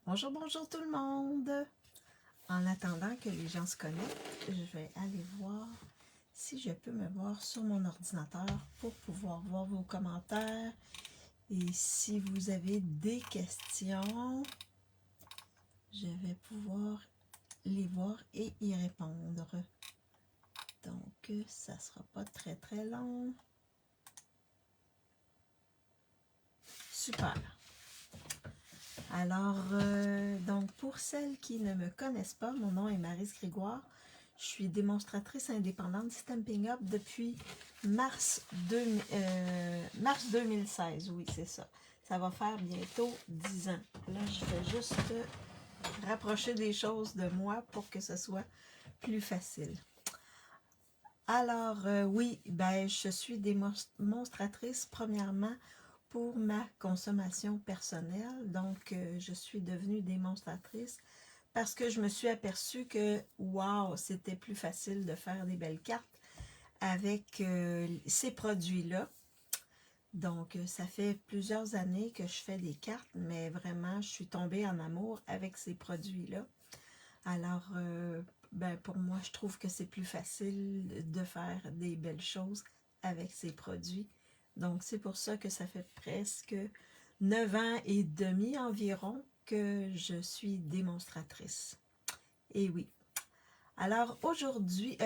Bonjour, bonjour tout le monde! En attendant que les gens se connectent, je vais aller voir si je peux me voir sur mon ordinateur pour pouvoir voir vos commentaires. Et si vous avez des questions, je vais pouvoir les voir et y répondre. Donc, ça sera pas très très long. Super! Alors, donc pour celles qui ne me connaissent pas, mon nom est Maryse Grégoire. Je suis démonstratrice indépendante Stampin' Up depuis mars 2016. Oui, c'est ça. Ça va faire bientôt 10 ans. Là, je vais juste rapprocher des choses de moi pour que ce soit plus facile. Alors, oui, ben, je suis démonstratrice premièrement pour ma consommation personnelle. Donc, je suis devenue démonstratrice parce que je me suis aperçue que, wow, c'était plus facile de faire des belles cartes avec ces produits-là. Donc, ça fait plusieurs années que je fais des cartes, mais vraiment, je suis tombée en amour avec ces produits-là. Alors, ben, pour moi, je trouve que c'est plus facile de faire des belles choses avec ces produits. Donc, c'est pour ça que ça fait presque 9 ans et demi environ que je suis démonstratrice. Et oui. Alors, aujourd'hui,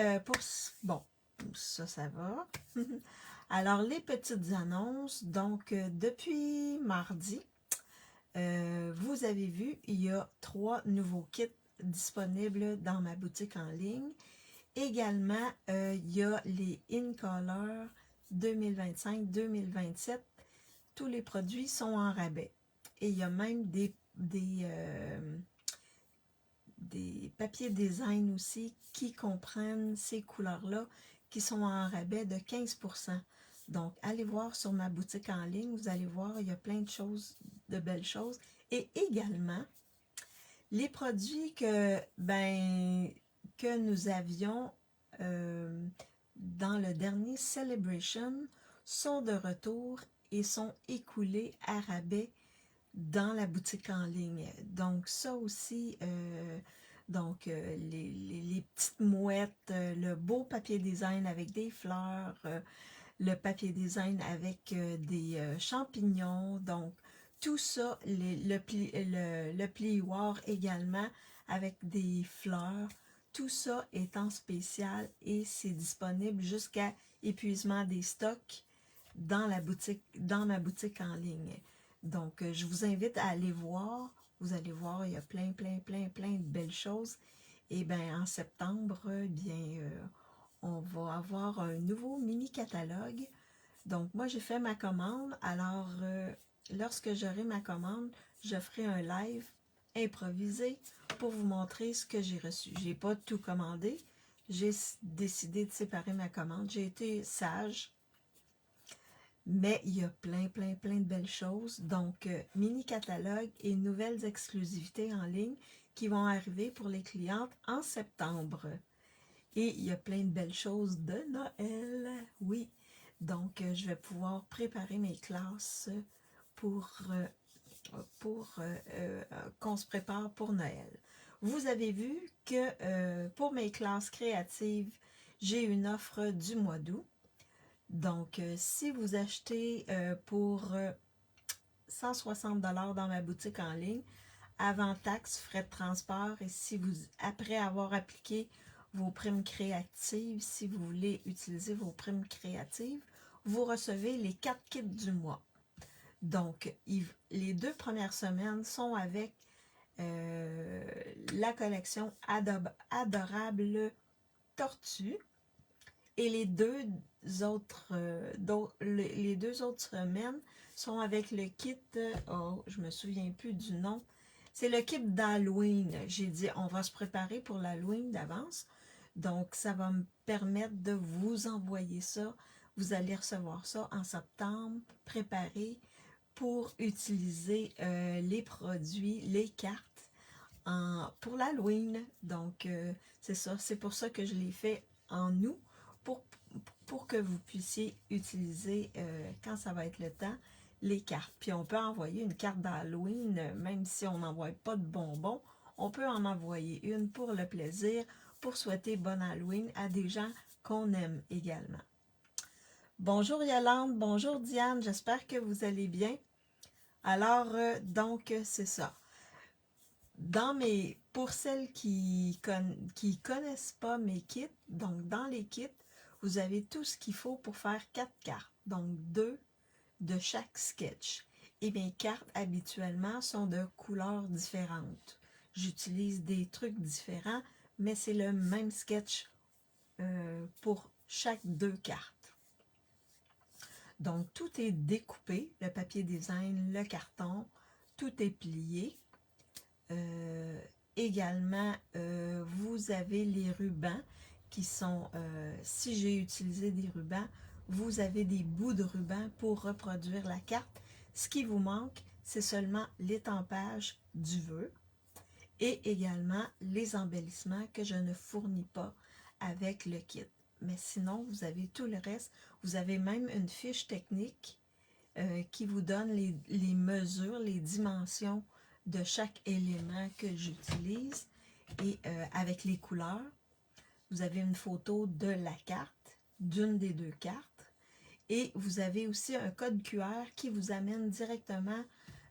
bon, ça va. Alors, les petites annonces. Donc, depuis mardi, vous avez vu, il y a 3 nouveaux kits disponibles dans ma boutique en ligne. Également, il y a les In Color 2025-2027. Tous les produits sont en rabais. Et il y a même des papiers design aussi qui comprennent ces couleurs-là qui sont en rabais de 15%. Donc, allez voir sur ma boutique en ligne, vous allez voir, il y a plein de choses, de belles choses. Et également, les produits que nous avions dans le dernier Celebration sont de retour et sont écoulés à rabais dans la boutique en ligne. Donc ça aussi, les petites mouettes, le beau papier design avec des fleurs, le papier design avec des champignons, donc tout ça, le plioir également avec des fleurs, tout ça est en spécial et c'est disponible jusqu'à épuisement des stocks dans ma boutique en ligne. Donc, je vous invite à aller voir. Vous allez voir, il y a plein de belles choses. Et bien, en septembre, on va avoir un nouveau mini-catalogue. Donc, moi, j'ai fait ma commande. Alors, lorsque j'aurai ma commande, je ferai un live improvisé pour vous montrer ce que j'ai reçu. J'ai pas tout commandé. J'ai décidé de séparer ma commande. J'ai été sage. Mais il y a plein de belles choses. Donc, mini-catalogue et nouvelles exclusivités en ligne qui vont arriver pour les clientes en septembre. Et il y a plein de belles choses de Noël. Oui. Donc, je vais pouvoir préparer mes classes pour qu'on se prépare pour Noël. Vous avez vu que pour mes classes créatives, j'ai une offre du mois d'août. Donc, si vous achetez pour 160 $ dans ma boutique en ligne, avant taxe, frais de transport, et si vous, après avoir appliqué vos primes créatives, si vous voulez utiliser vos primes créatives, vous recevez les 4 kits du mois. Donc, les 2 premières semaines sont avec la collection Adorable Tortue. Et les deux autres semaines sont avec le kit, je me souviens plus du nom, c'est le kit d'Halloween. J'ai dit, on va se préparer pour l'Halloween d'avance. Donc, ça va me permettre de vous envoyer ça. Vous allez recevoir ça en septembre, préparé pour utiliser les produits, les cartes pour l'Halloween. Donc, c'est ça. C'est pour ça que je l'ai fait en août, pour que vous puissiez utiliser quand ça va être le temps les cartes. Puis on peut envoyer une carte d'Halloween, même si on n'envoie pas de bonbons, on peut en envoyer une pour le plaisir, pour souhaiter bon Halloween à des gens qu'on aime également. Bonjour Yolande, bonjour Diane, j'espère que vous allez bien. Alors, donc, c'est ça. Pour celles qui connaissent pas mes kits, donc dans les kits, vous avez tout ce qu'il faut pour faire 4 cartes, donc 2 de chaque sketch. Et mes cartes, habituellement, sont de couleurs différentes. J'utilise des trucs différents, mais c'est le même sketch pour chaque 2 cartes. Donc, tout est découpé, le papier design, le carton, tout est plié. Également, vous avez les rubans qui sont, si j'ai utilisé des rubans, vous avez des bouts de ruban pour reproduire la carte. Ce qui vous manque, c'est seulement l'étampage du vœu et également les embellissements que je ne fournis pas avec le kit. Mais sinon, vous avez tout le reste. Vous avez même une fiche technique qui vous donne les mesures, les dimensions de chaque élément que j'utilise et avec les couleurs. Vous avez une photo de la carte, d'une des 2 cartes. Et vous avez aussi un code QR qui vous amène directement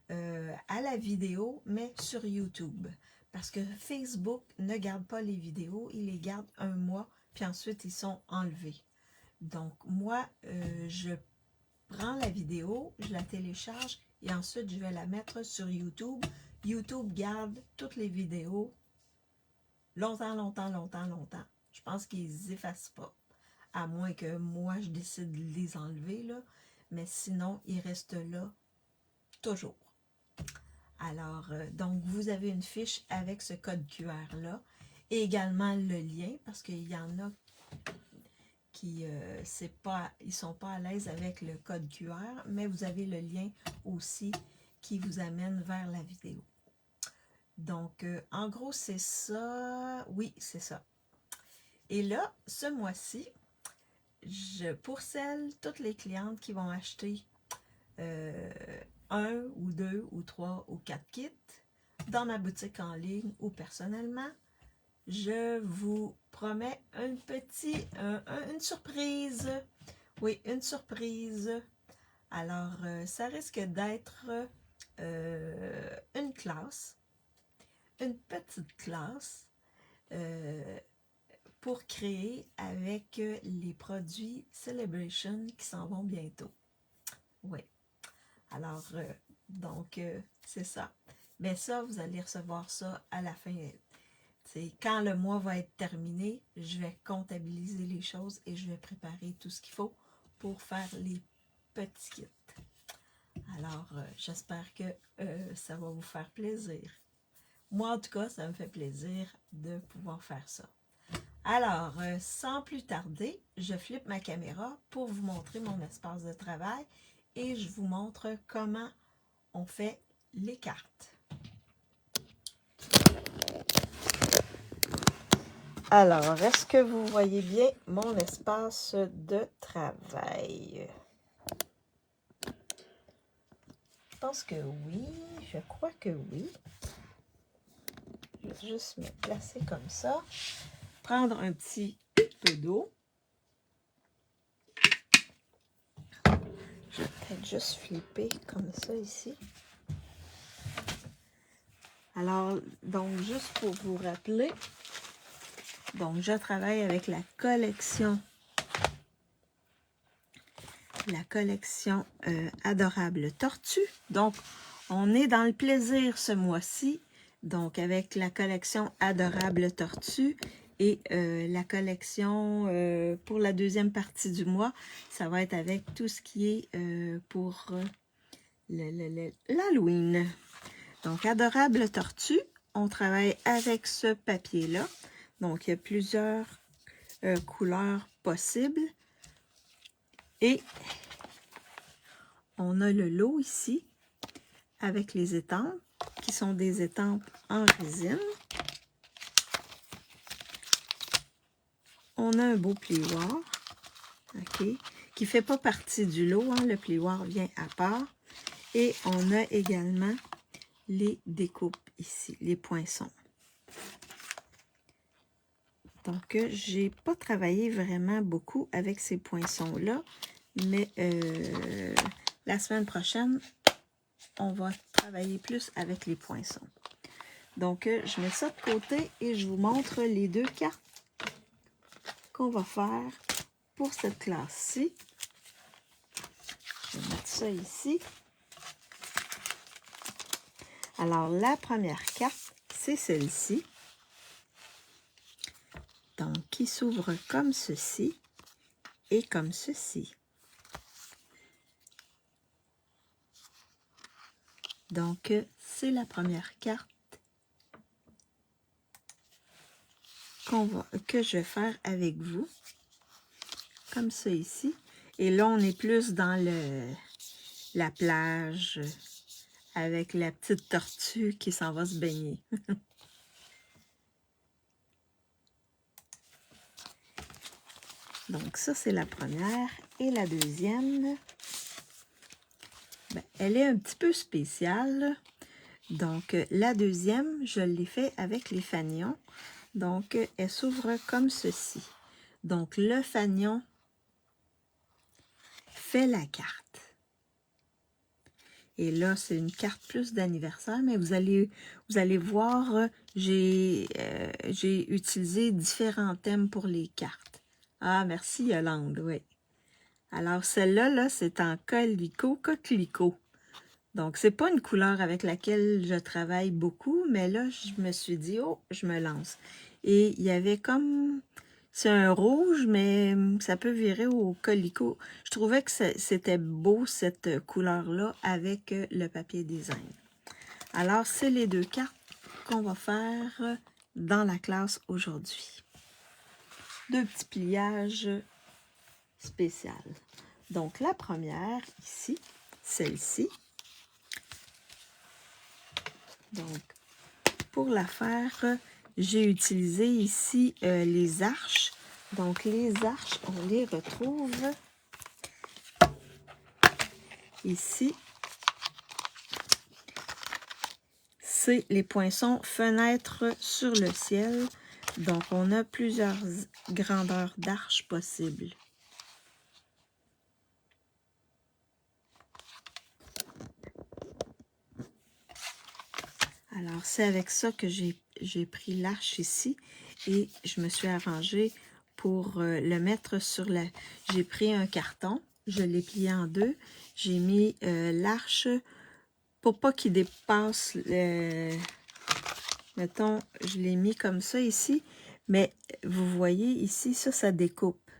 à la vidéo, mais sur YouTube. Parce que Facebook ne garde pas les vidéos, il les garde 1 mois, puis ensuite ils sont enlevés. Donc moi, je prends la vidéo, je la télécharge et ensuite je vais la mettre sur YouTube. YouTube garde toutes les vidéos longtemps, longtemps, longtemps, longtemps. Je pense qu'ils effacent pas. À moins que moi, je décide de les enlever, là. Mais sinon, ils restent là toujours. Alors, donc, vous avez une fiche avec ce code QR-là. Et également le lien, parce qu'il y en a qui ils sont pas à l'aise avec le code QR, mais vous avez le lien aussi qui vous amène vers la vidéo. Donc, en gros, c'est ça. Oui, c'est ça. Et là, ce mois-ci, pour toutes les clientes qui vont acheter 1 ou 2 ou 3 ou 4 kits dans ma boutique en ligne ou personnellement, je vous promets une surprise. Oui, une surprise. Alors, ça risque d'être une classe, une petite classe pour créer avec les produits Celebration qui s'en vont bientôt. Oui. Alors, donc, c'est ça. Mais ça, vous allez recevoir ça à la fin. C'est quand le mois va être terminé, je vais comptabiliser les choses et je vais préparer tout ce qu'il faut pour faire les petits kits. Alors, j'espère que ça va vous faire plaisir. Moi, en tout cas, ça me fait plaisir de pouvoir faire ça. Alors, sans plus tarder, je flippe ma caméra pour vous montrer mon espace de travail et je vous montre comment on fait les cartes. Alors, est-ce que vous voyez bien mon espace de travail? Je pense que oui, je crois que oui. Je vais juste me placer comme ça. Prendre un petit peu d'eau. Je vais peut-être juste flipper comme ça ici. Alors, donc, juste pour vous rappeler, donc, je travaille avec la collection Adorable Tortue. Donc, on est dans le plaisir ce mois-ci. Donc, avec la collection Adorable Tortue et la collection pour la deuxième partie du mois, ça va être avec tout ce qui est pour l'Halloween. Donc, Adorable Tortue, on travaille avec ce papier-là. Donc, il y a plusieurs couleurs possibles. Et on a le lot ici avec les étampes, qui sont des étampes en résine. On a un beau plioir, ok, qui ne fait pas partie du lot, hein, le plioir vient à part. Et on a également les découpes ici, les poinçons. Donc, j'ai pas travaillé vraiment beaucoup avec ces poinçons-là, mais la semaine prochaine, on va travailler plus avec les poinçons. Donc, je mets ça de côté et je vous montre les deux cartes qu'on va faire pour cette classe-ci. Je vais mettre ça ici. Alors, la première carte, c'est celle-ci. Donc, qui s'ouvre comme ceci et comme ceci. Donc, c'est la première carte que je vais faire avec vous. Comme ça ici. Et là, on est plus dans la plage avec la petite tortue qui s'en va se baigner. Donc, ça, c'est la première. Et la deuxième, ben, elle est un petit peu spéciale. Donc, la deuxième, je l'ai fait avec les fanions. Donc, elle s'ouvre comme ceci. Donc, le fanion fait la carte. Et là, c'est une carte plus d'anniversaire, mais vous allez voir, j'ai utilisé différents thèmes pour les cartes. Ah, merci Yolande, oui. Alors, celle-là, là, c'est en coquelicot. Donc, c'est pas une couleur avec laquelle je travaille beaucoup, mais là, je me suis dit, oh, je me lance. Et il y avait comme... C'est un rouge, mais ça peut virer au coquelicot. Je trouvais que c'était beau, cette couleur-là, avec le papier design. Alors, c'est les deux cartes qu'on va faire dans la classe aujourd'hui. Deux petits pliages spéciaux. Donc, la première, ici, celle-ci. Donc, pour la faire, j'ai utilisé ici les arches. Donc, les arches, on les retrouve ici. C'est les poinçons fenêtres sur le ciel. Donc, on a plusieurs grandeurs d'arches possibles. Alors, c'est avec ça que j'ai pris l'arche ici et je me suis arrangée pour le mettre sur la... J'ai pris un carton, je l'ai plié en deux, j'ai mis l'arche pour pas qu'il dépasse mettons, je l'ai mis comme ça ici, mais vous voyez ici, ça découpe.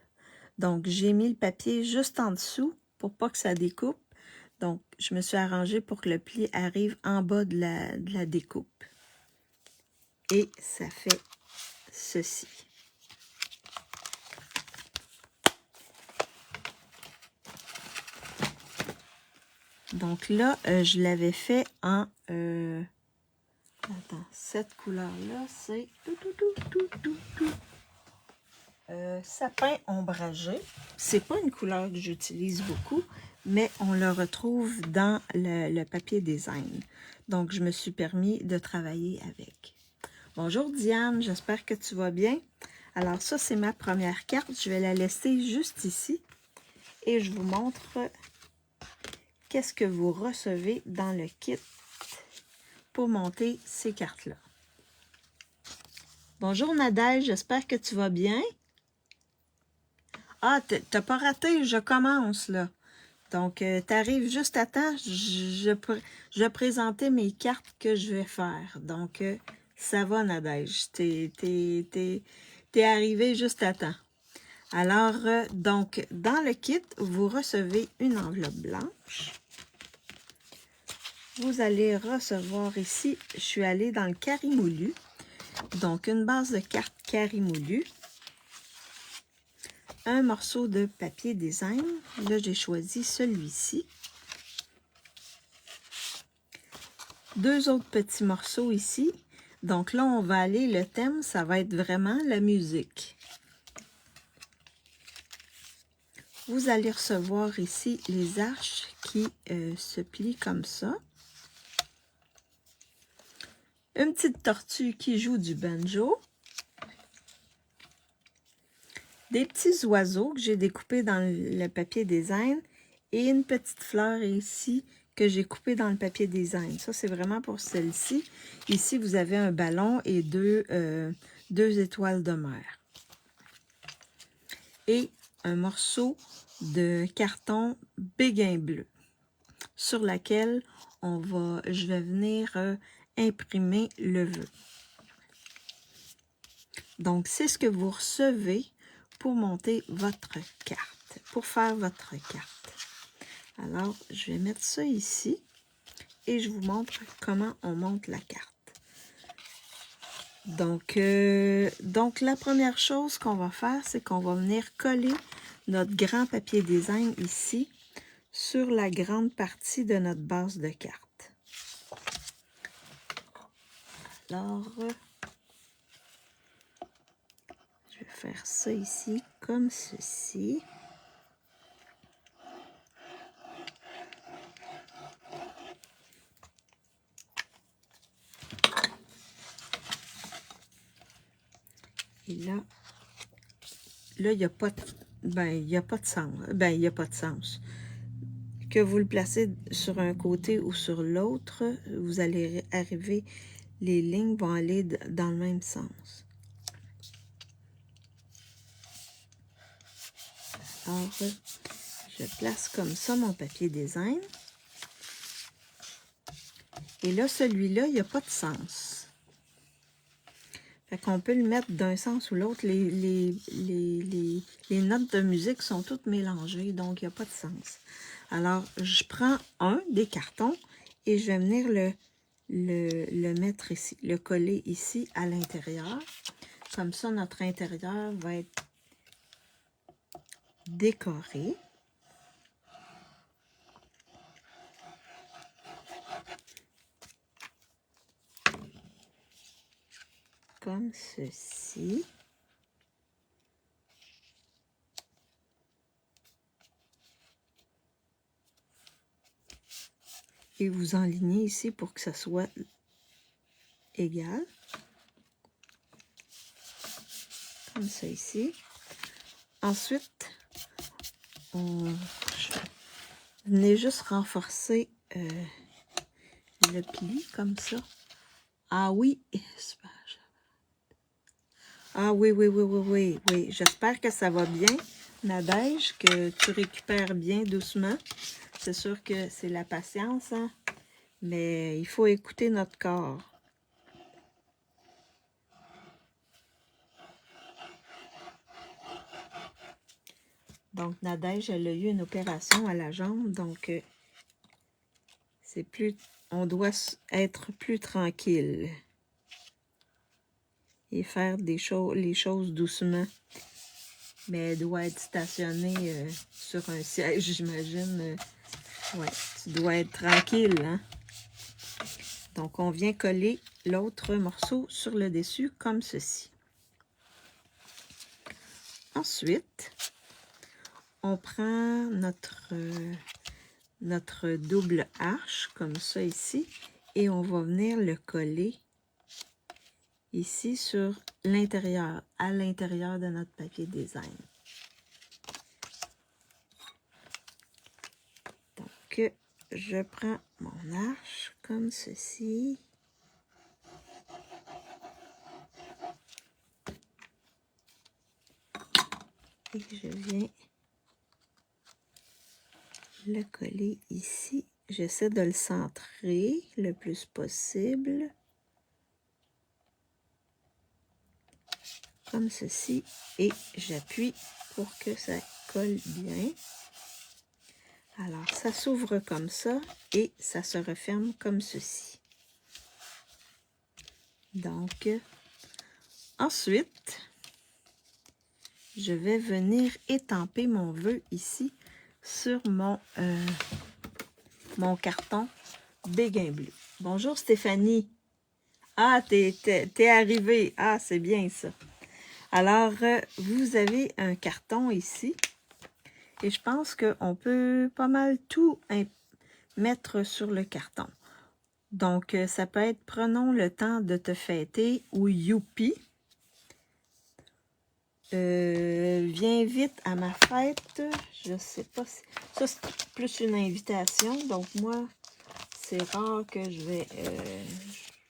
Donc, j'ai mis le papier juste en dessous pour pas que ça découpe. Donc, je me suis arrangée pour que le pli arrive en bas de la découpe. Et ça fait ceci. Donc là, je l'avais fait en... attends, cette couleur-là, c'est... sapin ombragé. C'est pas une couleur que j'utilise beaucoup, mais on le retrouve dans le papier design. Donc, je me suis permis de travailler avec. Bonjour Diane, j'espère que tu vas bien. Alors ça, c'est ma première carte. Je vais la laisser juste ici. Et je vous montre qu'est-ce que vous recevez dans le kit pour monter ces cartes-là. Bonjour Nadège, j'espère que tu vas bien. Ah, t'as pas raté, je commence là. Donc, tu arrives juste à temps. Je vais présenter mes cartes que je vais faire. Donc, ça va, Nadège. T'es arrivé juste à temps. Alors, donc, dans le kit, vous recevez une enveloppe blanche. Vous allez recevoir ici, je suis allée dans le carré moulu. Donc, une base de cartes carré moulu. Un morceau de papier design. Là, j'ai choisi celui-ci. Deux autres petits morceaux ici. Donc là, on va aller, le thème, ça va être vraiment la musique. vous allez recevoir ici les arches qui se plient comme ça. Une petite tortue qui joue du banjo. Des petits oiseaux que j'ai découpés dans le papier design. Et une petite fleur ici que j'ai coupée dans le papier design. Ça, c'est vraiment pour celle-ci. Ici, vous avez un ballon et deux étoiles de mer. Et un morceau de carton béguin bleu sur laquelle je vais venir imprimer le vœu. Donc, c'est ce que vous recevez pour monter votre carte, pour faire votre carte. Alors, je vais mettre ça ici et je vous montre comment on monte la carte. Donc la première chose qu'on va faire, c'est qu'on va venir coller notre grand papier design ici sur la grande partie de notre base de carte. Alors, je vais faire ça ici comme ceci. Et là, il n'y a pas de, il n'y a pas de sens. Il n'y a pas de sens. Que vous le placez sur un côté ou sur l'autre, vous allez arriver, les lignes vont aller dans le même sens. Alors, je place comme ça mon papier design. Et là, celui-là, il n'y a pas de sens. Fait qu'on peut le mettre d'un sens ou l'autre. Les notes de musique sont toutes mélangées, donc il n'y a pas de sens. Alors, je prends un des cartons et je vais venir le mettre ici, le coller ici à l'intérieur. Comme ça, notre intérieur va être décoré. Comme ceci. Et vous enlignez ici pour que ça soit égal. Comme ça ici. Ensuite, venez juste renforcer le pli comme ça. Ah oui, ah oui, oui. J'espère que ça va bien, Nadège, que tu récupères bien doucement. C'est sûr que c'est la patience, hein? Mais il faut écouter notre corps. Donc, Nadège, elle a eu une opération à la jambe, donc c'est plus, on doit être plus tranquille et faire les choses doucement. Mais elle doit être stationnée sur un siège, j'imagine. Ouais, tu dois être tranquille, hein? Donc, on vient coller l'autre morceau sur le dessus, comme ceci. Ensuite, on prend notre double arche, comme ça ici, et on va venir le coller ici sur l'intérieur, à l'intérieur de notre papier design. Donc, je prends mon arche comme ceci. Et je viens le coller ici. J'essaie de le centrer le plus possible. Comme ceci. Et j'appuie pour que ça colle bien. Alors, ça s'ouvre comme ça et ça se referme comme ceci. Donc, ensuite, je vais venir étamper mon vœu ici sur mon carton béguin bleu. Bonjour Stéphanie. Ah, t'es arrivée. Ah, c'est bien ça. Alors, vous avez un carton ici Et je pense qu'on peut pas mal tout mettre sur le carton. Donc, ça peut être « Prenons le temps de te fêter » ou « Youpi ». Viens vite à ma fête. Je sais pas si... Ça, c'est plus une invitation. Donc, moi, c'est rare que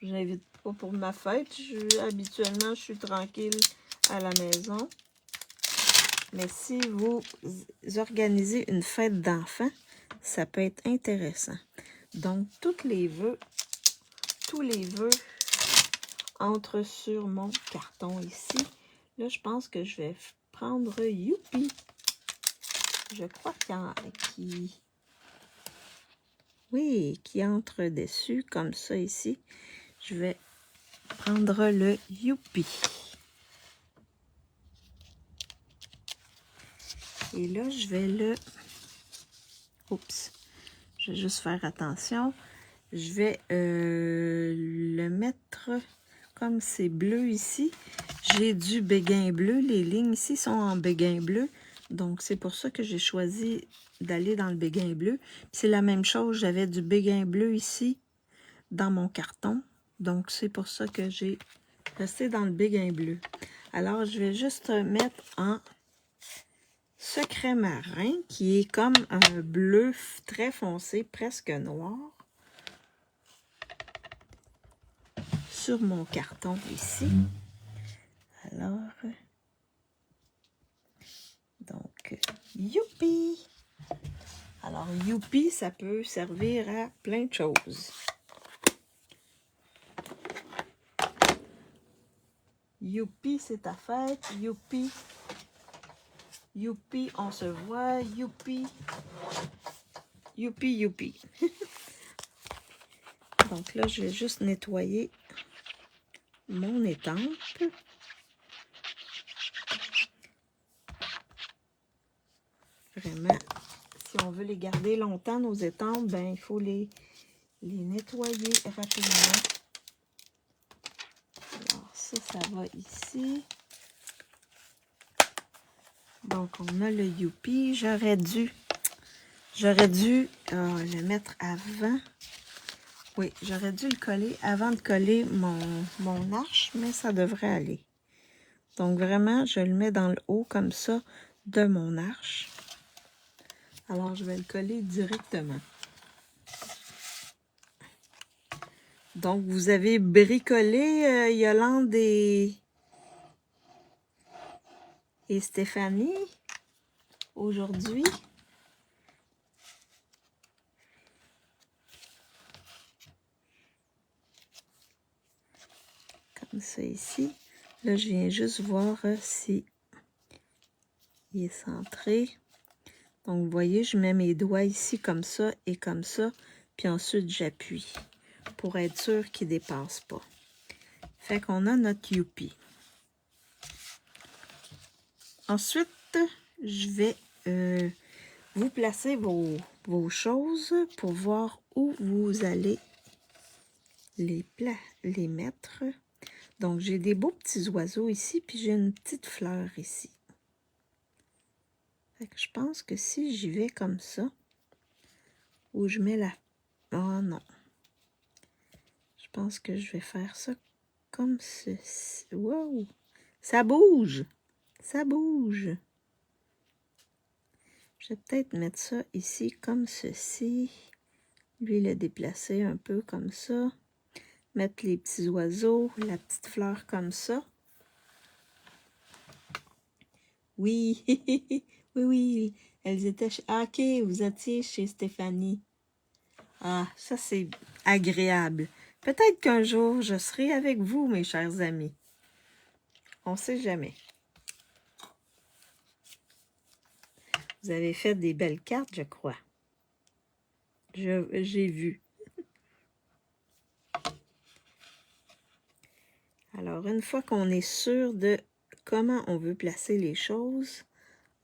j'invite pas pour ma fête. Habituellement, je suis tranquille à la maison. Mais si vous organisez une fête d'enfants, ça peut être intéressant. Donc, tous les vœux entrent sur mon carton ici. Là, je pense que je vais prendre Youpi. Je crois qui entre dessus, comme ça ici. Je vais prendre le Youpi. Et là, je vais le... Oups. Je vais juste faire attention. Je vais le mettre comme c'est bleu ici. J'ai du béguin bleu. Les lignes ici sont en béguin bleu. Donc, c'est pour ça que j'ai choisi d'aller dans le béguin bleu. C'est la même chose. J'avais du béguin bleu ici dans mon carton. Donc, c'est pour ça que j'ai resté dans le béguin bleu. Alors, je vais juste mettre en secret marin, qui est comme un bleu très foncé, presque noir, sur mon carton ici. Alors, donc, Youpi! Alors, Youpi, ça peut servir à plein de choses. Youpi, c'est ta fête. Youpi. Youpi, on se voit. Youpi. Youpi, youpi. Donc là, je vais juste nettoyer mon étampe. Vraiment, si on veut les garder longtemps, nos étampes, ben, il faut les nettoyer rapidement. Alors ça va ici. Donc, on a le Youpi. J'aurais dû le mettre avant. Oui, j'aurais dû le coller avant de coller mon arche, mais ça devrait aller. Donc, vraiment, je le mets dans le haut comme ça de mon arche. Alors, je vais le coller directement. Donc, vous avez bricolé Yolande et Stéphanie aujourd'hui. Comme ça ici. Là, je viens juste voir si il est centré. Donc, vous voyez, je mets mes doigts ici comme ça et comme ça. Puis ensuite, j'appuie pour être sûr qu'il ne dépasse pas. Fait qu'on a notre Youpi. Ensuite, je vais vous placer vos choses pour voir où vous allez les mettre. Donc, j'ai des beaux petits oiseaux ici, puis j'ai une petite fleur ici. Fait que je pense que si j'y vais comme ça, où je mets la... Oh non. Je pense que je vais faire ça comme ceci. Wow! Ça bouge! Ça bouge! Je vais peut-être mettre ça ici comme ceci. Lui, le déplacer un peu comme ça. Mettre les petits oiseaux, la petite fleur comme ça. Oui, oui, elles étaient chez... Ah, ok, vous étiez chez Stéphanie. Ah, ça c'est agréable. Peut-être qu'un jour, je serai avec vous, mes chers amis. On ne sait jamais. Vous avez fait des belles cartes, je crois. J'ai vu. Alors, une fois qu'on est sûr de comment on veut placer les choses,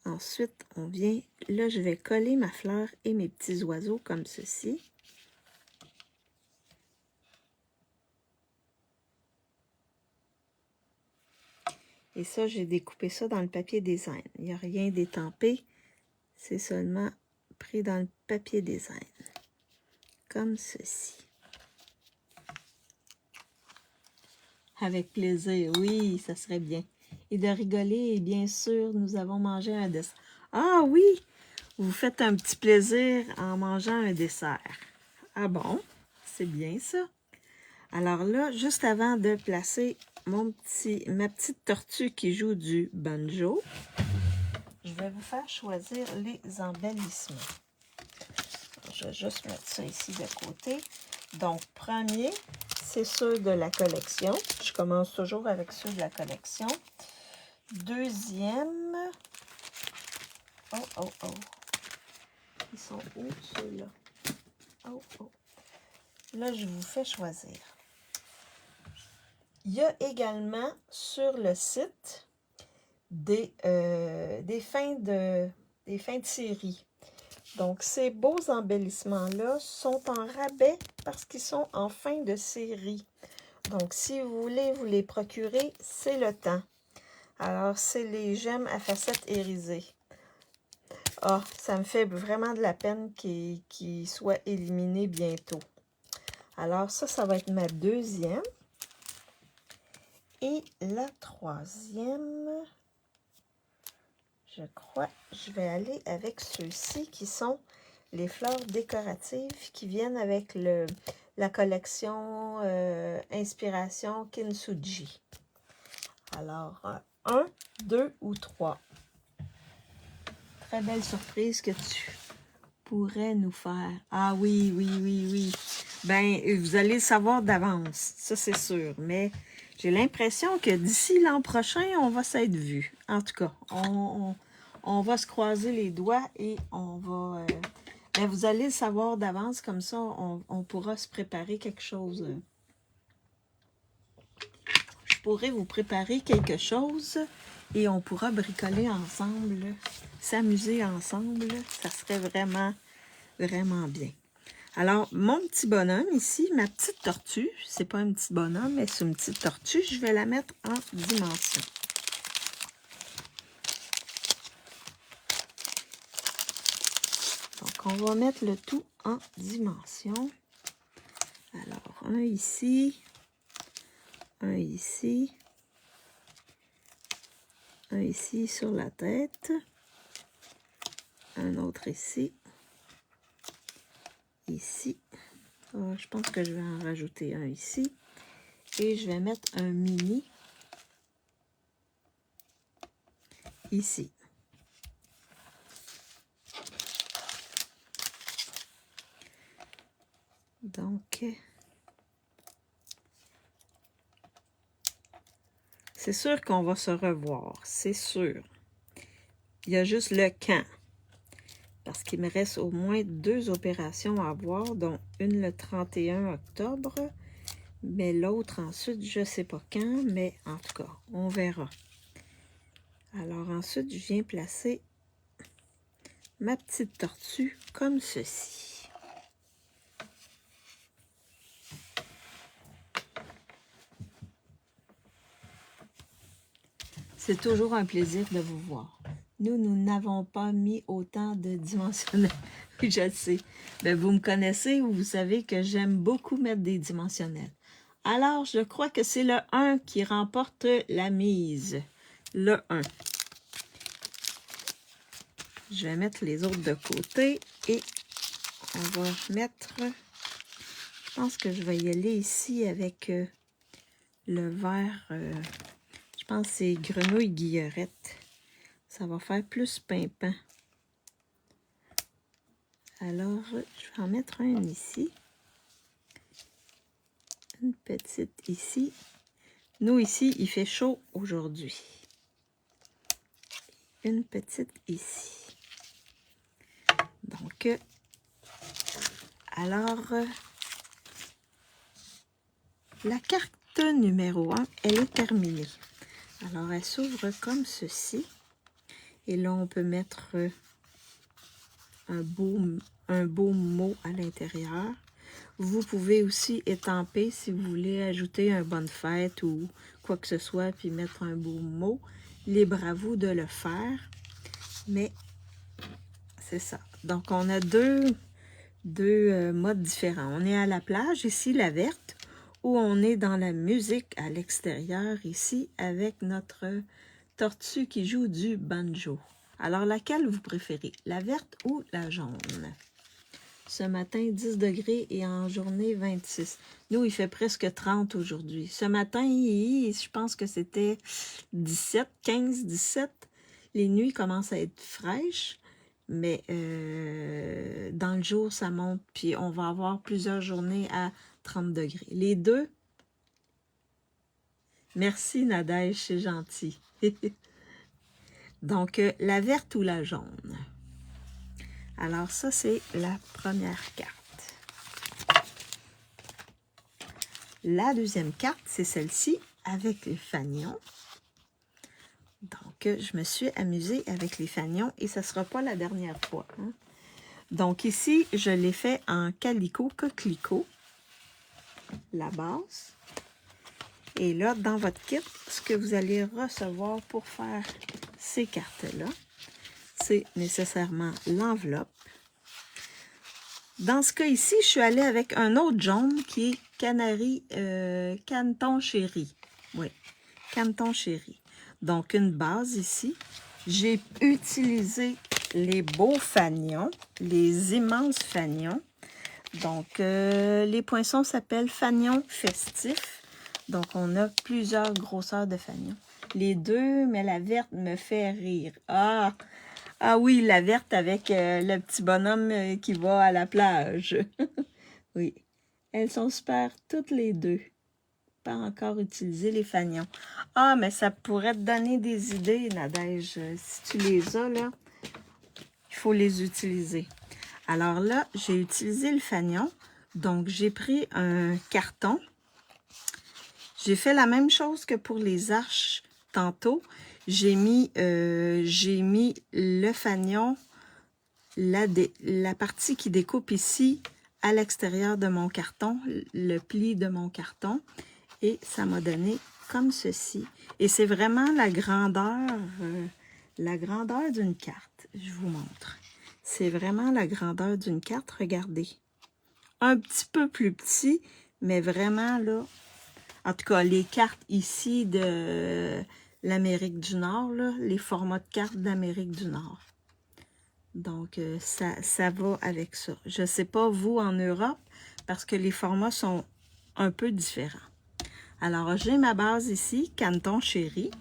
ensuite, on vient... Là, je vais coller ma fleur et mes petits oiseaux comme ceci. Et ça, j'ai découpé ça dans le papier design. Il n'y a rien d'étampé. c'est seulement pris dans le papier design. Comme ceci. Avec plaisir, oui, ça serait bien. Et de rigoler, et bien sûr, nous avons mangé un dessert. Ah oui, vous faites un petit plaisir en mangeant un dessert. Ah bon, c'est bien ça. Alors là, juste avant de placer ma petite tortue qui joue du banjo, je vais vous faire choisir les embellissements. Je vais juste mettre ça ici de côté. Donc, premier, c'est ceux de la collection. Je commence toujours avec ceux de la collection. Deuxième... Oh, oh, oh. Ils sont où, ceux-là? Oh, oh. Là, je vous fais choisir. Il y a également sur le site des fins de série. Donc, ces beaux embellissements-là sont en rabais parce qu'ils sont en fin de série. Donc, si vous voulez vous les procurer, c'est le temps. Alors, c'est les gemmes à facettes irisées. Ah, ça me fait vraiment de la peine qu'ils soient éliminés bientôt. Alors, ça va être ma deuxième. Et la troisième, je crois, je vais aller avec ceux-ci qui sont les fleurs décoratives qui viennent avec la collection Inspiration Kintsugi. Alors, 1, 2 ou 3. Très belle surprise que tu pourrais nous faire. Ah oui, oui, oui, oui. Ben, vous allez le savoir d'avance, ça c'est sûr. Mais j'ai l'impression que d'ici l'an prochain, on va s'être vu. En tout cas, on va se croiser les doigts et on va... ben, vous allez le savoir d'avance, comme ça, on pourra se préparer quelque chose. Je pourrais vous préparer quelque chose et on pourra bricoler ensemble, s'amuser ensemble. Ça serait vraiment, vraiment bien. Alors, mon petit bonhomme ici, ma petite tortue, c'est pas un petit bonhomme, mais c'est une petite tortue, je vais la mettre en dimension. Donc, on va mettre le tout en dimension. Alors, un ici, un ici sur la tête, un autre ici, ici. Oh, je pense que je vais en rajouter un ici. Et je vais mettre un mini ici. Donc, c'est sûr qu'on va se revoir, c'est sûr. Il y a juste le quand. Parce qu'il me reste au moins 2 opérations à voir, dont une le 31 octobre, mais l'autre ensuite, je ne sais pas quand, mais en tout cas, on verra. Alors ensuite, je viens placer ma petite tortue comme ceci. C'est toujours un plaisir de vous voir. Nous n'avons pas mis autant de dimensionnels. Oui, je le sais. Ben, vous me connaissez, vous savez que j'aime beaucoup mettre des dimensionnels. Alors, je crois que c'est le 1 qui remporte la mise. Le 1. Je vais mettre les autres de côté et on va mettre... Je pense que je vais y aller ici avec le vert... je pense que c'est grenouille guillerette. Ça va faire plus pimpant. Alors, je vais en mettre un ici. Une petite ici. Nous, ici, il fait chaud aujourd'hui. Une petite ici. Donc, alors, la carte numéro 1, elle est terminée. Alors, elle s'ouvre comme ceci. Et là, on peut mettre un beau mot à l'intérieur. Vous pouvez aussi étamper si vous voulez ajouter un bonne fête ou quoi que ce soit, puis mettre un beau mot. Libre à vous de le faire. Mais c'est ça. Donc, on a deux modes différents. On est à la plage, ici, la verte, ou on est dans la musique à l'extérieur, ici, avec notre tortue qui joue du banjo. Alors, laquelle vous préférez, la verte ou la jaune? Ce matin, 10 degrés et en journée, 26. Nous, il fait presque 30 aujourd'hui. Ce matin, je pense que c'était 17, 15, 17. Les nuits commencent à être fraîches, mais dans le jour, ça monte. Puis, on va avoir plusieurs journées à 30 degrés. Les deux, merci Nadège, c'est gentil. Donc, la verte ou la jaune? Alors, ça, c'est la première carte. La deuxième carte, c'est celle-ci, avec les fanions. Donc, je me suis amusée avec les fanions et ce ne sera pas la dernière fois. Hein? Donc, ici, je l'ai fait en calico coquelicot, la base. Et là, dans votre kit, ce que vous allez recevoir pour faire ces cartes-là, c'est nécessairement l'enveloppe. Dans ce cas ici, je suis allée avec un autre jaune qui est Canton Chéri. Oui, Canton Chéri. Donc, une base ici. J'ai utilisé les beaux fanions, les immenses fanions. Donc, les poinçons s'appellent fanions festifs. Donc, on a plusieurs grosseurs de fanions. Les deux, mais la verte me fait rire. Ah oui, la verte avec le petit bonhomme qui va à la plage. Oui, elles sont super toutes les deux. Pas encore utilisé les fanions. Ah, mais ça pourrait te donner des idées, Nadège. Si tu les as, là, il faut les utiliser. Alors là, j'ai utilisé le fanion. Donc, j'ai pris un carton. J'ai fait la même chose que pour les arches tantôt. J'ai mis le fanion, la partie qui découpe ici, à l'extérieur de mon carton, le pli de mon carton. Et ça m'a donné comme ceci. Et c'est vraiment la grandeur d'une carte. Je vous montre. C'est vraiment la grandeur d'une carte. Regardez. Un petit peu plus petit, mais vraiment là... En tout cas, les cartes ici de l'Amérique du Nord, là, les formats de cartes d'Amérique du Nord. Donc, ça va avec ça. Je ne sais pas, vous, en Europe, parce que les formats sont un peu différents. Alors, j'ai ma base ici, Canton Chéri.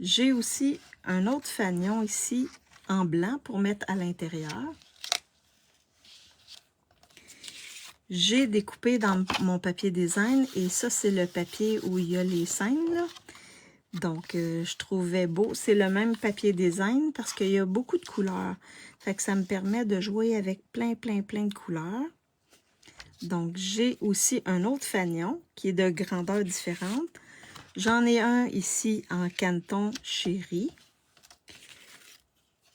J'ai aussi un autre fanion ici, en blanc, pour mettre à l'intérieur. J'ai découpé dans mon papier design et ça, c'est le papier où il y a les scènes, là. Donc, je trouvais beau. C'est le même papier design parce qu'il y a beaucoup de couleurs. Fait que ça me permet de jouer avec plein de couleurs. Donc, j'ai aussi un autre fanion qui est de grandeur différente. J'en ai un ici en Canton Chéri.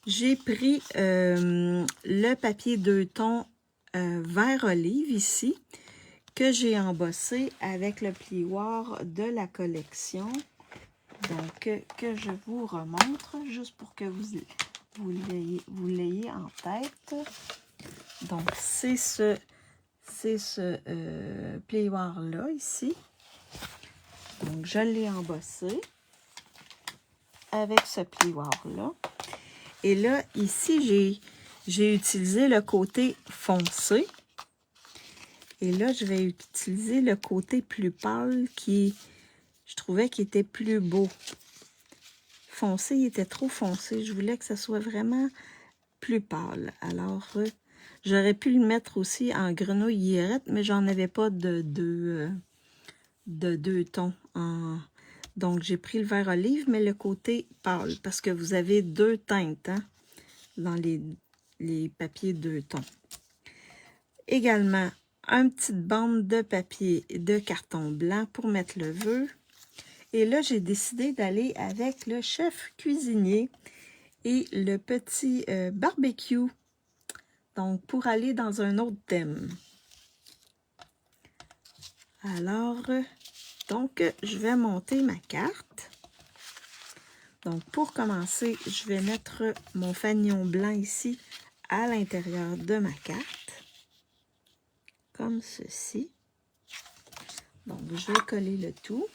J'ai pris le papier 2 tons vert olive ici, que j'ai embossé avec le plioir de la collection. Donc, que je vous remontre, juste pour que vous l'ayez en tête. Donc, c'est ce plioir-là, ici. Donc, je l'ai embossé avec ce plioir-là. Et là, ici, j'ai utilisé le côté foncé. Et là, je vais utiliser le côté plus pâle qui, je trouvais qu'il était plus beau. Foncé, il était trop foncé. Je voulais que ça soit vraiment plus pâle. Alors, j'aurais pu le mettre aussi en grenouille guillerette, mais j'en avais pas de deux tons. Donc, j'ai pris le vert olive, mais le côté pâle, parce que vous avez deux teintes hein, dans les papiers 2 tons. Également, une petite bande de papier de carton blanc pour mettre le vœu. Et là, j'ai décidé d'aller avec le chef cuisinier et le petit barbecue. Donc, pour aller dans un autre thème. Alors, donc, je vais monter ma carte. Donc, pour commencer, je vais mettre mon fanion blanc ici à l'intérieur de ma carte, comme ceci. Donc, je vais coller le tout.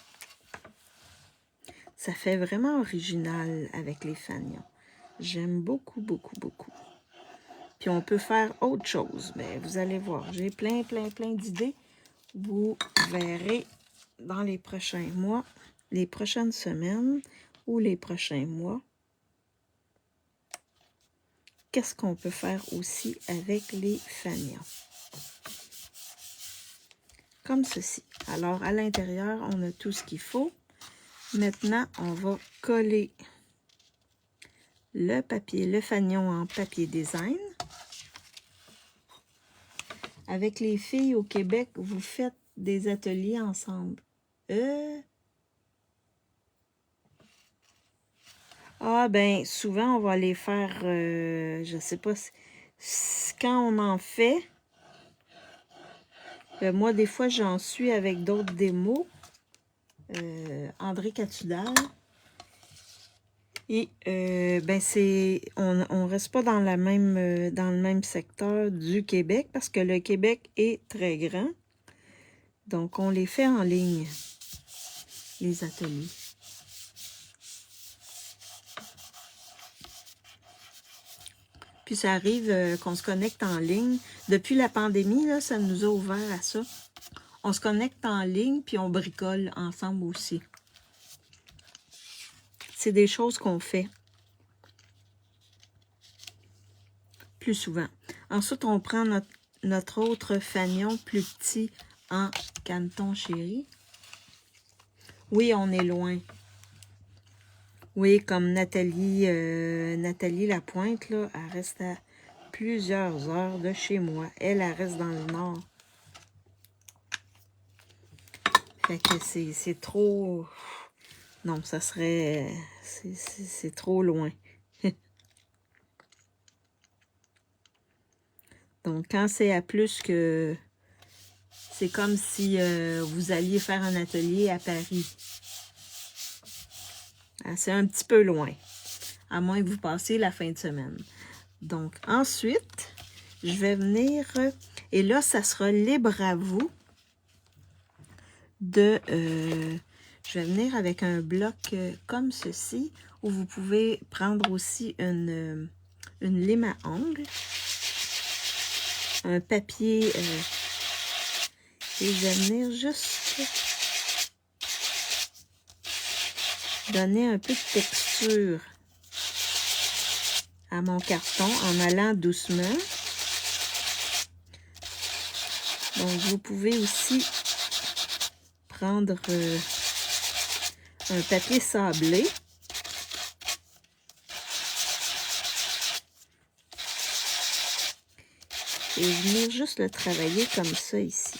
Ça fait vraiment original avec les fanions. J'aime beaucoup, beaucoup, beaucoup. Puis, on peut faire autre chose. Mais vous allez voir, j'ai plein d'idées. Vous verrez dans les prochains mois, les prochaines semaines ou les prochains mois, qu'est-ce qu'on peut faire aussi avec les fanions. Comme ceci. Alors, à l'intérieur, on a tout ce qu'il faut. Maintenant, on va coller le papier, le fanion en papier design. Avec les filles au Québec, vous faites des ateliers ensemble. Ah, ben, souvent, on va les faire, je sais pas, quand on en fait, moi, des fois, j'en suis avec d'autres démos. André Catudal. Et, ben, on reste pas dans le même secteur du Québec parce que le Québec est très grand. Donc, on les fait en ligne, les ateliers. Puis ça arrive qu'on se connecte en ligne. Depuis la pandémie, là, ça nous a ouvert à ça. On se connecte en ligne, puis on bricole ensemble aussi. C'est des choses qu'on fait plus souvent. Ensuite, on prend notre autre fanion plus petit en canton chéri. Oui, on est loin. Oui, comme Nathalie Lapointe, là, elle reste à plusieurs heures de chez moi. Elle reste dans le nord. Fait que c'est trop... Non, ça serait... C'est trop loin. Donc, quand c'est à plus que... C'est comme si vous alliez faire un atelier à Paris. C'est un petit peu loin. À moins que vous passiez la fin de semaine. Donc, ensuite, je vais venir... et là, ça sera libre à vous de... je vais venir avec un bloc comme ceci, où vous pouvez prendre aussi une lime à ongles, un papier, et je vais venir juste donner un peu de texture à mon carton en allant doucement. Donc, vous pouvez aussi prendre un papier sablé. Et venir juste le travailler comme ça ici.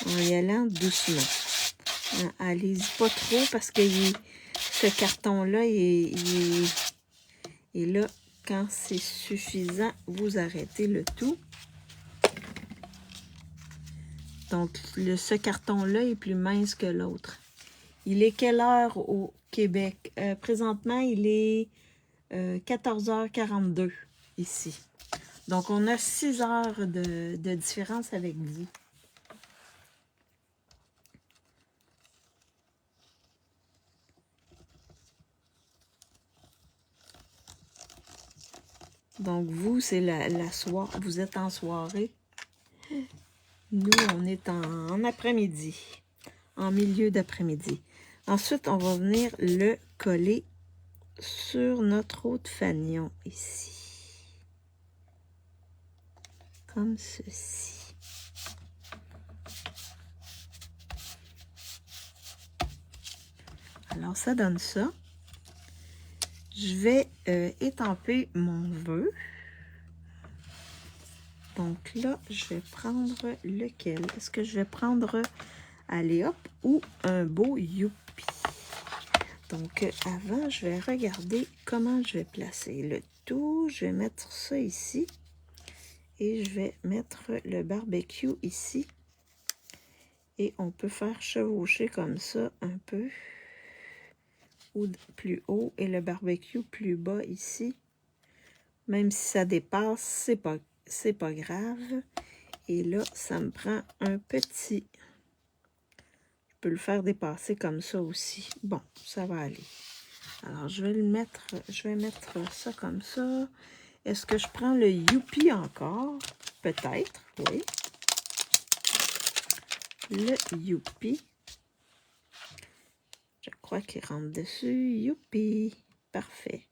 En y allant doucement. Allez-y pas trop parce que ce carton-là, et là, quand c'est suffisant, vous arrêtez le tout. Donc, ce carton-là est plus mince que l'autre. Il est quelle heure au Québec? Présentement, il est 14h42 ici. Donc, on a 6 heures de différence avec vous. Donc, vous, c'est la soirée. Vous êtes en soirée. Nous, on est en après-midi. En milieu d'après-midi. Ensuite, on va venir le coller sur notre autre fanion ici. Comme ceci. Alors, ça donne ça. Je vais étamper mon vœu. Donc là, je vais prendre lequel? Est-ce que je vais prendre, allez hop, ou un beau youpi? Donc, avant, je vais regarder comment je vais placer le tout. Je vais mettre ça ici. Et je vais mettre le barbecue ici. Et on peut faire chevaucher comme ça un peu. plus haut et le barbecue plus bas ici. Même si ça dépasse, c'est pas grave. Et là, ça me prend un petit. Je peux le faire dépasser comme ça aussi. Bon, ça va aller. Alors, je vais mettre ça comme ça. Est-ce que je prends le Youpi encore? Peut-être, oui. Le Youpi. Je crois qu'il rentre dessus. Youpi. Parfait.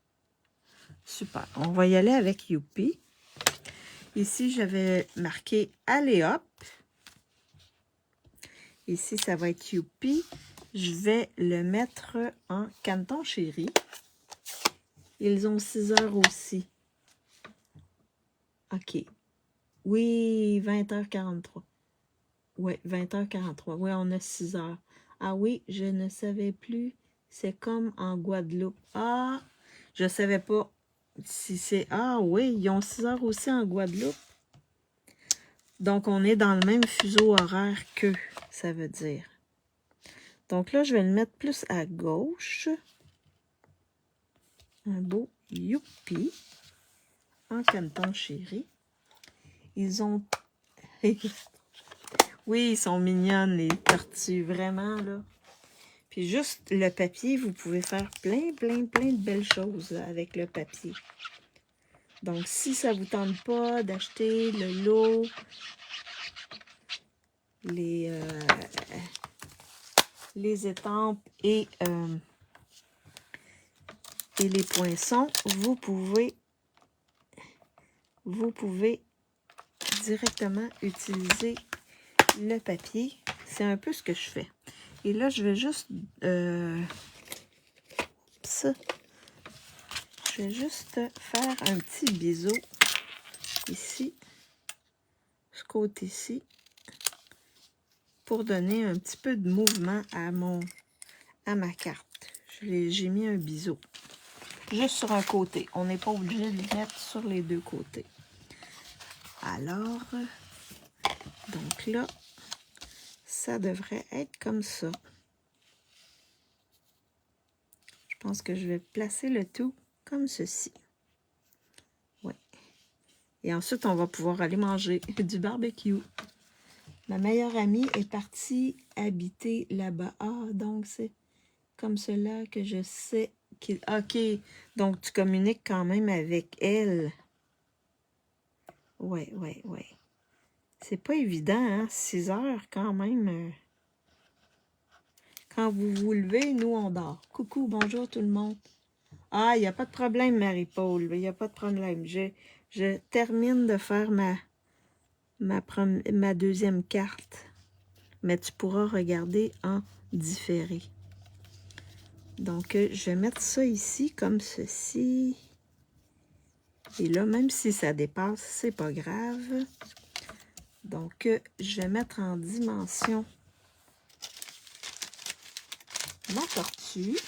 Super. On va y aller avec Youpi. Ici, j'avais marqué Allez hop. Ici, ça va être Youpi. Je vais le mettre en Canton Chéri. Ils ont 6 heures aussi. OK. Oui, 20h43. Oui, 20h43. Oui, on a 6 heures. Ah oui, je ne savais plus. C'est comme en Guadeloupe. Ah, je ne savais pas si c'est... Ah oui, ils ont 6 heures aussi en Guadeloupe. Donc, on est dans le même fuseau horaire qu'eux, ça veut dire. Donc là, je vais le mettre plus à gauche. Un beau Youpi en Canton Chéri. Ils ont... Oui, ils sont mignonnes, les tortues, vraiment, là. Puis juste le papier, vous pouvez faire plein de belles choses avec le papier. Donc, si ça ne vous tente pas d'acheter le lot, les étampes et les poinçons, vous pouvez directement utiliser le papier. C'est un peu ce que je fais. Et là, je vais juste faire un petit biseau ici, ce côté-ci, pour donner un petit peu de mouvement à ma carte. J'ai mis un biseau. Juste sur un côté. On n'est pas obligé de le mettre sur les deux côtés. Alors, donc là, ça devrait être comme ça. Je pense que je vais placer le tout comme ceci. Ouais. Et ensuite, on va pouvoir aller manger du barbecue. Ma meilleure amie est partie habiter là-bas. Ah, donc c'est comme cela que je sais qu'il... OK, donc tu communiques quand même avec elle. Ouais. C'est pas évident, hein? 6 heures quand même. Quand vous vous levez, nous, on dort. Coucou, bonjour tout le monde. Ah, il n'y a pas de problème, Marie-Paul. Il n'y a pas de problème. Je termine de faire ma deuxième carte. Mais tu pourras regarder en différé. Donc, je vais mettre ça ici comme ceci. Et là, même si ça dépasse, c'est pas grave. Donc, je vais mettre en dimension ma tortue.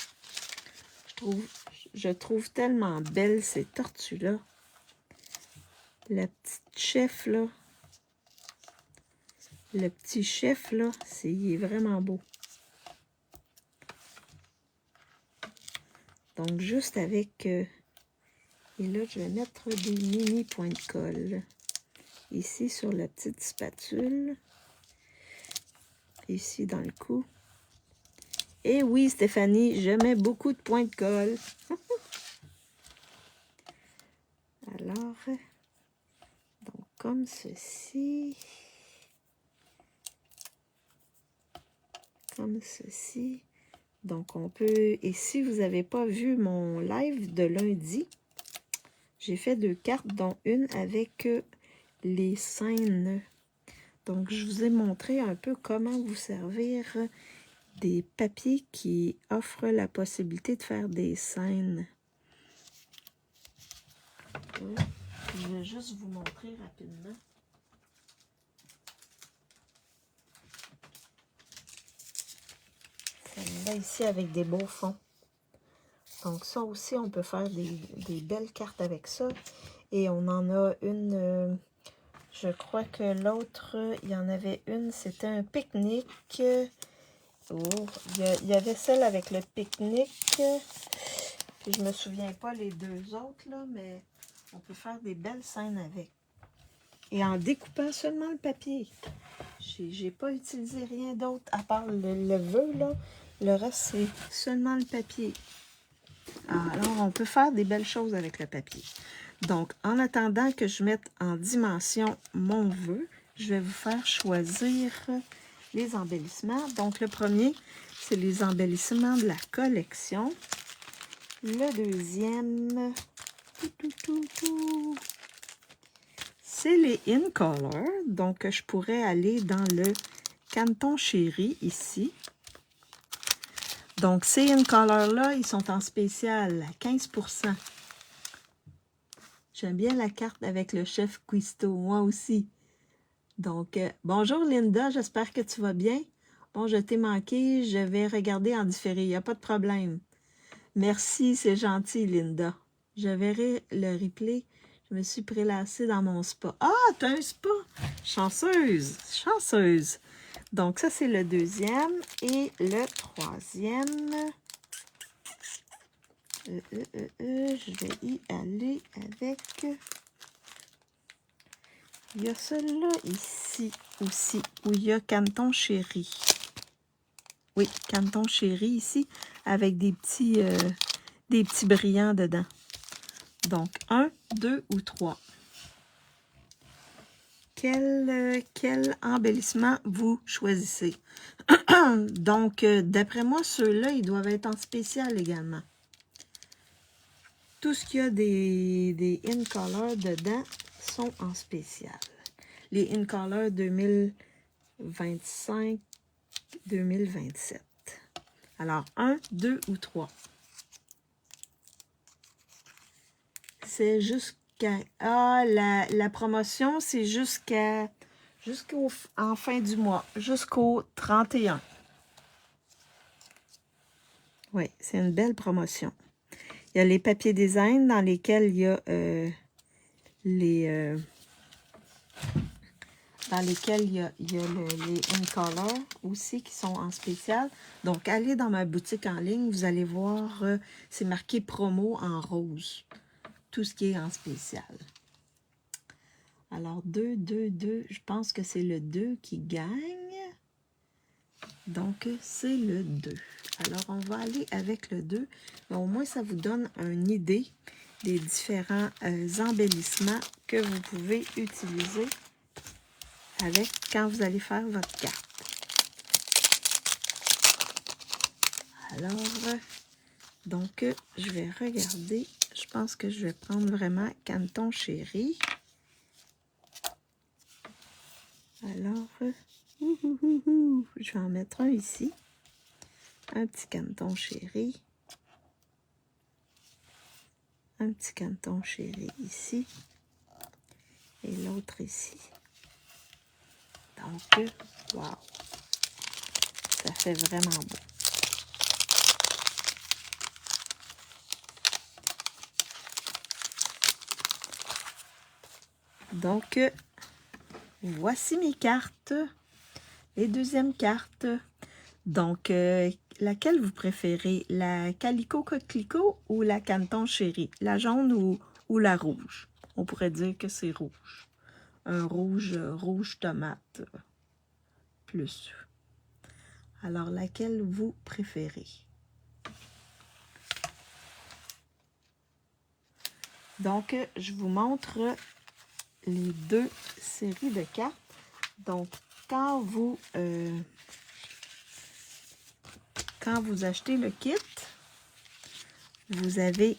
Je trouve tellement belle ces tortues-là. La petite chef, là. Le petit chef, là, il est vraiment beau. Donc, juste avec... et là, je vais mettre des mini points de colle. Ici, sur la petite spatule. Ici, dans le cou. Et oui, Stéphanie, je mets beaucoup de points de colle. Alors, donc, comme ceci. Comme ceci. Donc, on peut... Et si vous n'avez pas vu mon live de lundi, j'ai fait 2 cartes, dont une avec les scènes. Donc, je vous ai montré un peu comment vous servir des papiers qui offrent la possibilité de faire des scènes. Je vais juste vous montrer rapidement. Celle-là ici avec des beaux fonds. Donc ça aussi, on peut faire des belles cartes avec ça. Et on en a une, je crois que l'autre, il y en avait une, c'était un pique-nique. Oh, il y avait celle avec le pique-nique. Puis je me souviens pas les deux autres, là, mais on peut faire des belles scènes avec. Et en découpant seulement le papier. J'ai pas utilisé rien d'autre à part le vœu, là. Le reste, c'est seulement le papier. Alors, on peut faire des belles choses avec le papier. Donc, en attendant que je mette en dimension mon vœu, je vais vous faire choisir les embellissements. Donc, le premier, c'est les embellissements de la collection. Le deuxième, c'est les In Color. Donc, je pourrais aller dans le Canton Chéri ici. Donc, ces In Color-là, ils sont en spécial à 15%. J'aime bien la carte avec le chef Cuisto, moi aussi. Donc, bonjour Linda, j'espère que tu vas bien. Bon, je t'ai manqué, je vais regarder en différé, il n'y a pas de problème. Merci, c'est gentil Linda. Je verrai le replay. Je me suis prélassée dans mon spa. Ah, t'as un spa! Chanceuse, chanceuse. Donc, ça, c'est le deuxième. Et le troisième... je vais y aller avec... Il y a celui-là ici aussi, où il y a Canton Chéri. Oui, Canton Chéri ici, avec des petits brillants dedans. Donc, 1, 2 ou 3. Quel embellissement vous choisissez? Donc, d'après moi, ceux-là, ils doivent être en spécial également. Tout ce qu'il y a des In Color dedans sont en spécial. Les In Color 2025-2027. Alors, 1, 2 ou 3. C'est jusqu'à... Ah, la promotion, c'est jusqu'en fin du mois, jusqu'au 31. Oui, c'est une belle promotion. Il y a les papiers design dans lesquels il y a les In Color aussi qui sont en spécial. Donc, allez dans ma boutique en ligne, vous allez voir, c'est marqué promo en rose. Tout ce qui est en spécial. Alors, 2, 2, 2, je pense que c'est le 2 qui gagne. Donc, c'est le 2. Alors, on va aller avec le 2. Mais au moins, ça vous donne une idée des différents embellissements que vous pouvez utiliser avec quand vous allez faire votre carte. Alors, donc, je vais regarder. Je pense que je vais prendre vraiment Canton Chéri. Alors, je vais en mettre un ici. Un petit Canton Chéri. Un petit Canton Chéri ici. Et l'autre ici. Donc, wow! Ça fait vraiment beau. Donc, voici mes cartes. Les deuxièmes cartes. Donc, laquelle vous préférez? La Calico Coquelicot ou la Canton Chéri? La jaune ou la rouge? On pourrait dire que c'est rouge. Un rouge tomate. Plus. Alors, laquelle vous préférez? Donc, je vous montre les deux séries de cartes. Donc, quand vous achetez le kit, vous avez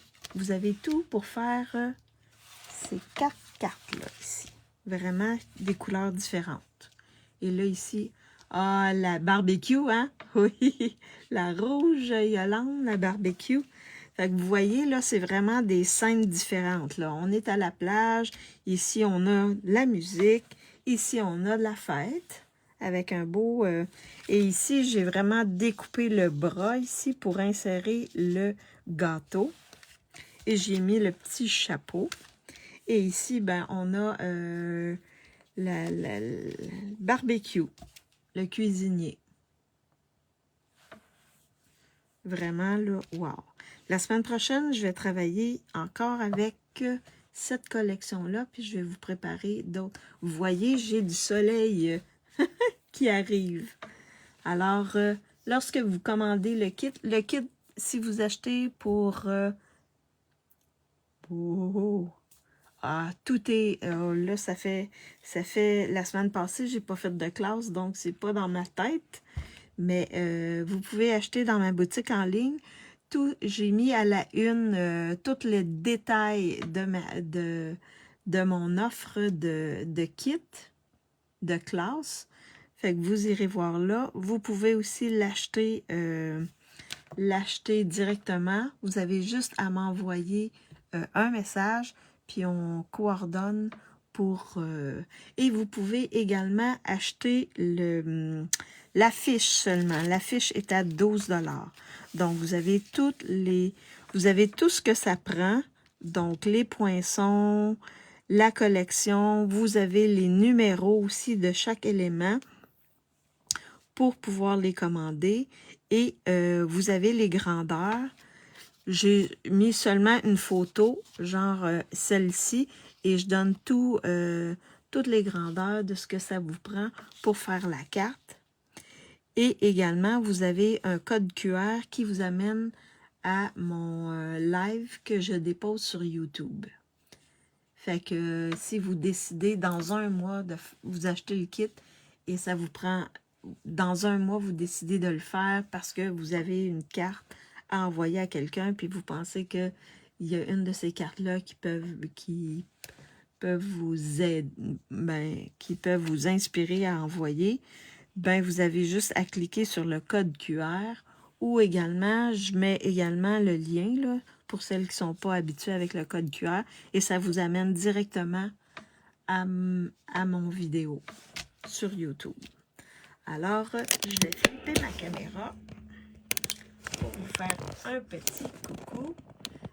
tout pour faire ces 4 cartes-là ici. Vraiment des couleurs différentes. Et là, ici, ah, la barbecue, hein? Oui, la rouge Yolande, la barbecue. Fait que vous voyez, là, c'est vraiment des scènes différentes. Là. On est à la plage. Ici, on a la musique. Ici, on a de la fête avec un beau... et ici, j'ai vraiment découpé le bras ici pour insérer le gâteau. Et j'ai mis le petit chapeau. Et ici, ben, on a le barbecue, le cuisinier. vraiment, là, wow. La semaine prochaine, je vais travailler encore avec cette collection-là, puis je vais vous préparer d'autres. Vous voyez, j'ai du soleil qui arrive. Alors, lorsque vous commandez le kit, si vous achetez pour... tout est... là, ça fait la semaine passée, j'ai pas fait de classe, donc c'est pas dans ma tête. Mais vous pouvez acheter dans ma boutique en ligne. J'ai mis à la une tous les détails de mon offre de kit de classe. Fait que vous irez voir là. Vous pouvez aussi l'acheter directement. Vous avez juste à m'envoyer un message, puis on coordonne pour... et vous pouvez également acheter l'affiche seulement. L'affiche est à 12 $. Donc, vous avez tout ce que ça prend. Donc, les poinçons, la collection. Vous avez les numéros aussi de chaque élément pour pouvoir les commander. Et vous avez les grandeurs. J'ai mis seulement une photo, genre celle-ci, et je donne toutes les grandeurs de ce que ça vous prend pour faire la carte. Et également, vous avez un code QR qui vous amène à mon live que je dépose sur YouTube. Fait que si vous décidez dans un mois de vous acheter le kit et ça vous prend, dans un mois, vous décidez de le faire parce que vous avez une carte à envoyer à quelqu'un puis vous pensez qu'il y a une de ces cartes-là qui peuvent vous aider, qui peuvent vous inspirer à envoyer, vous avez juste à cliquer sur le code QR ou également, je mets également le lien là, pour celles qui ne sont pas habituées avec le code QR et ça vous amène directement à mon vidéo sur YouTube. Alors, je vais flipper ma caméra pour vous faire un petit coucou.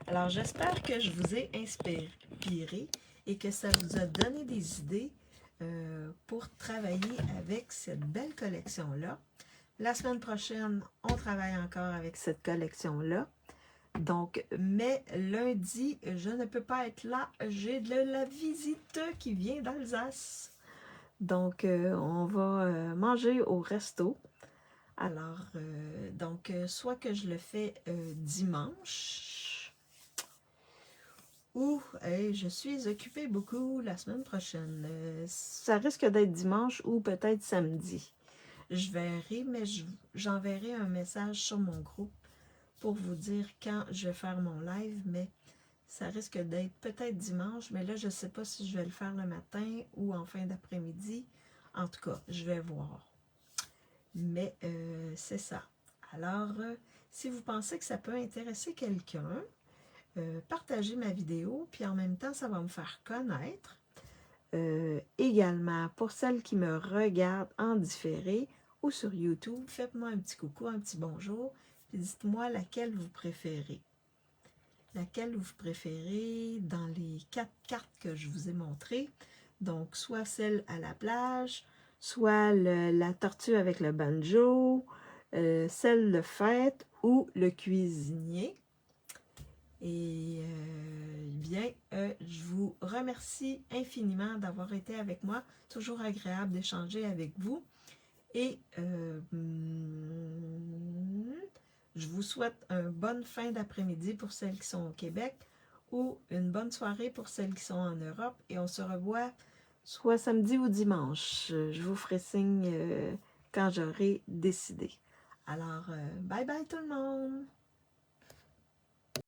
Alors, j'espère que je vous ai inspiré et que ça vous a donné des idées pour travailler avec cette belle collection-là. La semaine prochaine, on travaille encore avec cette collection-là. Donc, mais lundi, je ne peux pas être là. J'ai de la visite qui vient d'Alsace. Donc, on va manger au resto. Alors, soit que je le fais dimanche, ou je suis occupée beaucoup la semaine prochaine. Ça risque d'être dimanche ou peut-être samedi. Je verrai, mais j'enverrai un message sur mon groupe pour vous dire quand je vais faire mon live, mais ça risque d'être peut-être dimanche, mais là, je ne sais pas si je vais le faire le matin ou en fin d'après-midi. En tout cas, je vais voir. Mais c'est ça. Alors, si vous pensez que ça peut intéresser quelqu'un, partagez ma vidéo, puis en même temps, ça va me faire connaître. Également, pour celles qui me regardent en différé ou sur YouTube, faites-moi un petit coucou, un petit bonjour, puis dites-moi laquelle vous préférez. Laquelle vous préférez dans les 4 cartes que je vous ai montrées. Donc, soit celle à la plage, soit la tortue avec le banjo, celle de fête ou le cuisinier. Et je vous remercie infiniment d'avoir été avec moi. Toujours agréable d'échanger avec vous. Et je vous souhaite une bonne fin d'après-midi pour celles qui sont au Québec ou une bonne soirée pour celles qui sont en Europe. Et on se revoit soit samedi ou dimanche. Je vous ferai signe quand j'aurai décidé. Alors, bye bye tout le monde!